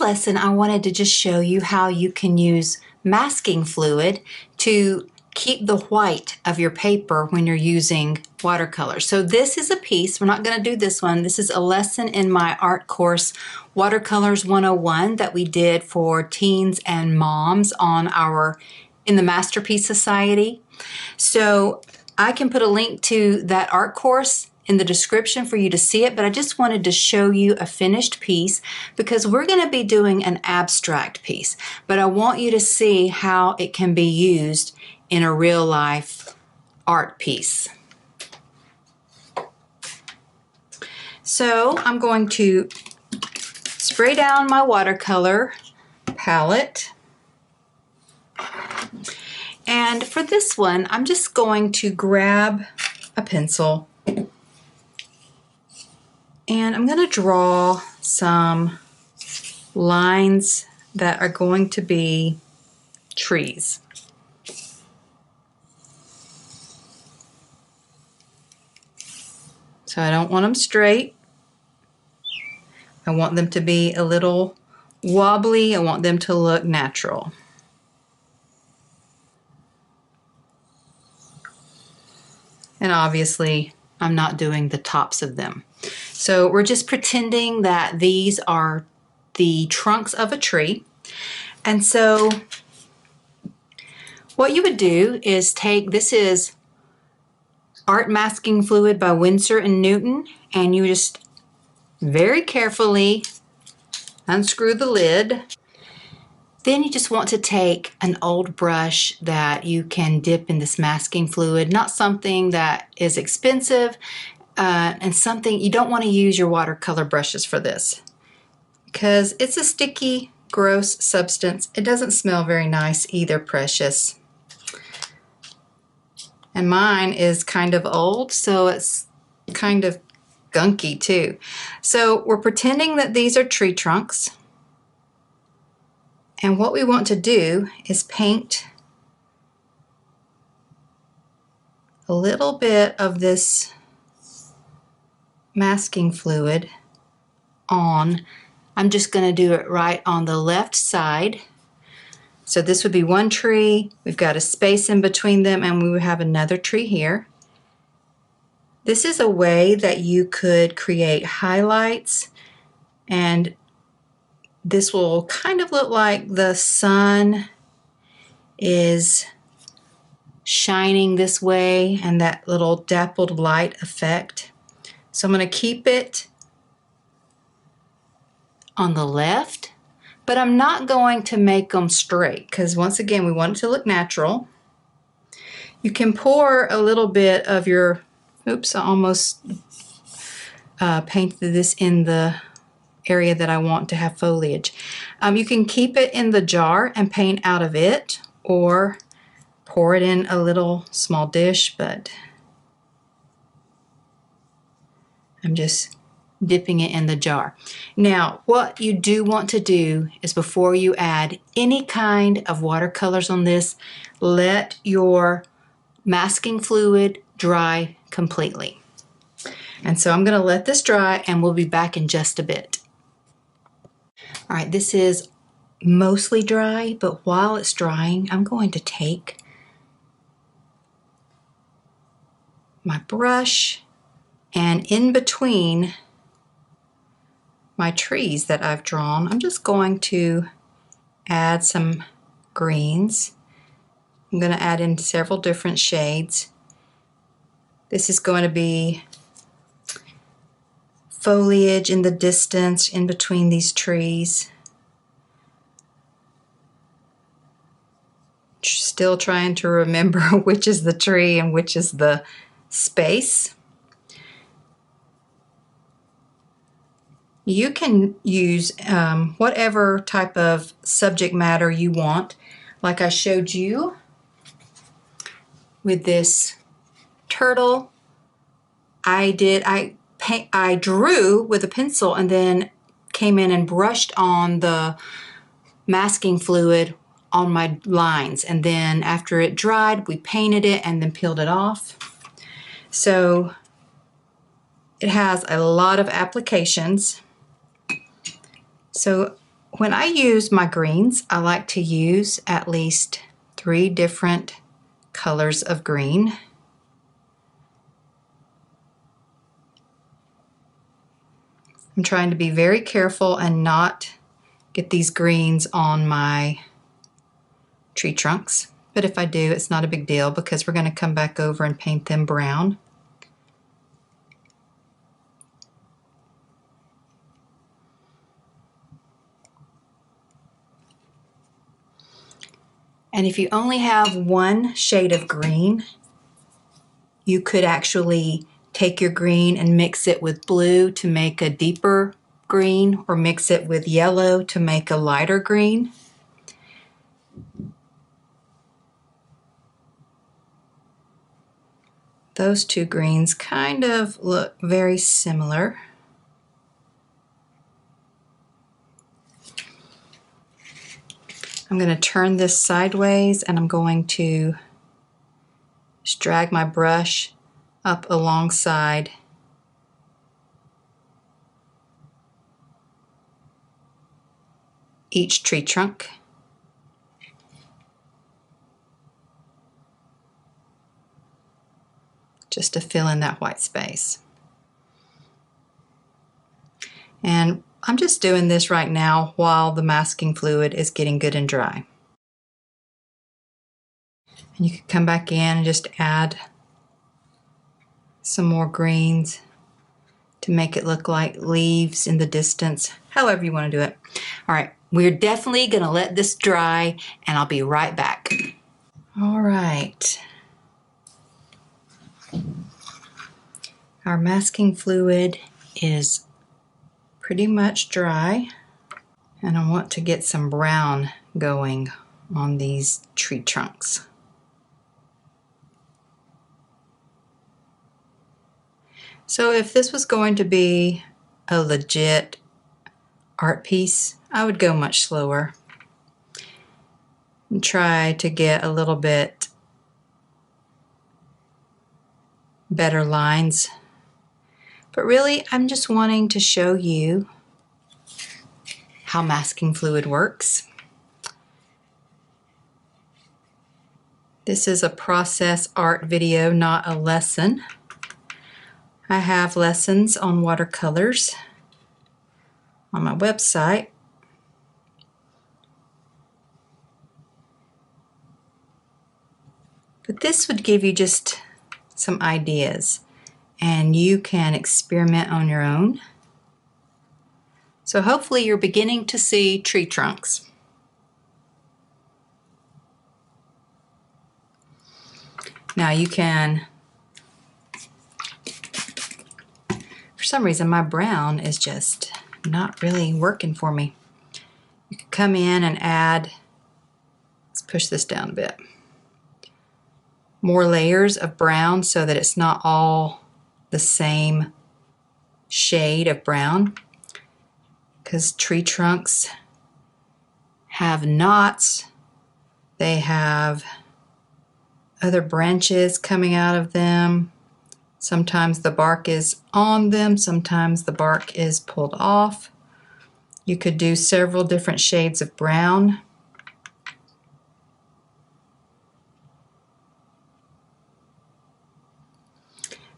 lesson, I wanted to just show you how you can use masking fluid to keep the white of your paper when you're using watercolor. So this is a piece, we're not going to do this one. This is a lesson in my art course, Watercolors 101, that we did for teens and moms in the Masterpiece Society. So I can put a link to that art course in the description for you to see it, but I just wanted to show you a finished piece because we're going to be doing an abstract piece, but I want you to see how it can be used in a real life art piece. So I'm going to spray down my watercolor palette. And for this one, I'm just going to grab a pencil and I'm going to draw some lines that are going to be trees. So I don't want them straight. I want them to be a little wobbly. I want them to look natural. And obviously, I'm not doing the tops of them. So we're just pretending that these are the trunks of a tree. And so what you would do is this is Art Masking Fluid by Winsor & Newton, and you just very carefully unscrew the lid. Then you just want to take an old brush that you can dip in this masking fluid, not something that is expensive, and something you don't want to use your watercolor brushes for this because it's a sticky, gross substance. It doesn't smell very nice either, precious. And mine is kind of old, so it's kind of gunky too. So we're pretending that these are tree trunks. And what we want to do is paint a little bit of this masking fluid on. I'm just going to do it right on the left side. So this would be one tree. We've got a space in between them, and we would have another tree here. This is a way that you could create highlights, and this will kind of look like the sun is shining this way and that little dappled light effect. So I'm going to keep it on the left, but I'm not going to make them straight because once again we want it to look natural. You can pour a little bit of your, oops, I almost painted this in the area that I want to have foliage. You can keep it in the jar and paint out of it or pour it in a little small dish, but I'm just dipping it in the jar. Now, what you do want to do is before you add any kind of watercolors on this, let your masking fluid dry completely. And so I'm going to let this dry and we'll be back in just a bit. All right, this is mostly dry, but while it's drying, I'm going to take my brush and in between my trees that I've drawn, I'm just going to add some greens. I'm going to add in several different shades. This is going to be foliage in the distance in between these trees. Still trying to remember which is the tree and which is the space. You can use whatever type of subject matter you want. Like I showed you with this turtle, I drew with a pencil and then came in and brushed on the masking fluid on my lines, and then after it dried we painted it and then peeled it off. So it has a lot of applications. So When I use my greens, I like to use at least 3 different colors of green. I'm trying to be very careful and not get these greens on my tree trunks. But if I do, it's not a big deal because we're going to come back over and paint them brown. And if you only have one shade of green, you could actually take your green and mix it with blue to make a deeper green, or mix it with yellow to make a lighter green. Those two greens kind of look very similar. I'm going to turn this sideways and I'm going to just drag my brush up alongside each tree trunk. Just to fill in that white space. And I'm just doing this right now while the masking fluid is getting good and dry. And you can come back in and just add some more greens to make it look like leaves in the distance, however you want to do it. All right, we're definitely going to let this dry and I'll be right back. All right. Our masking fluid is pretty much dry, and I want to get some brown going on these tree trunks. So if this was going to be a legit art piece, I would go much slower and try to get a little bit better lines. But really, I'm just wanting to show you how masking fluid works. This is a process art video, not a lesson. I have lessons on watercolors on my website. But this would give you just some ideas, and you can experiment on your own. So hopefully you're beginning to see tree trunks. Now you can, for some reason my brown is just not really working for me. You can come in and add, let's push this down a bit, more layers of brown so that it's not all the same shade of brown, because tree trunks have knots, they have other branches coming out of them. Sometimes the bark is on them, sometimes the bark is pulled off. You could do several different shades of brown.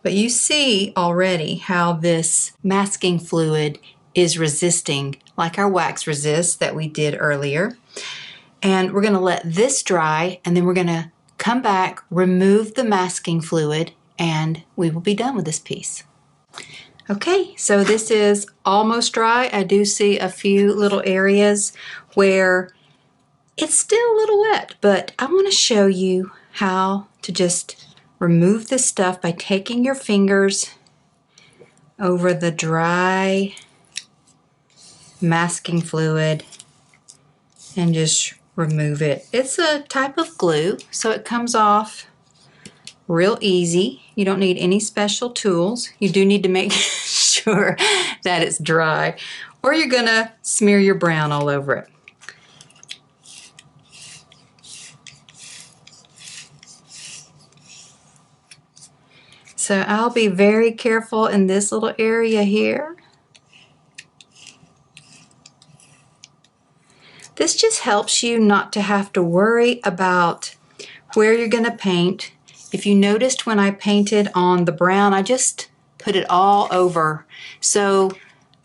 But you see already how this masking fluid is resisting, like our wax resist that we did earlier. And we're going to let this dry, and then we're going to come back, remove the masking fluid, and we will be done with this piece. Okay, so this is almost dry. I do see a few little areas where it's still a little wet, but I want to show you how to just remove this stuff by taking your fingers over the dry masking fluid and just remove it. It's a type of glue, so it comes off real easy. You don't need any special tools. You do need to make sure that it's dry, or you're gonna smear your brown all over it. So I'll be very careful in this little area here. This just helps you not to have to worry about where you're going to paint. If you noticed when I painted on the brown, I just put it all over. So,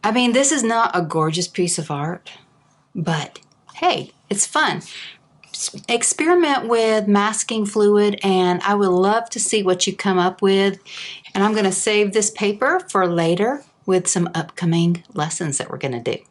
I mean, this is not a gorgeous piece of art, but hey, it's fun. Experiment with masking fluid, and I would love to see what you come up with. And I'm going to save this paper for later with some upcoming lessons that we're going to do.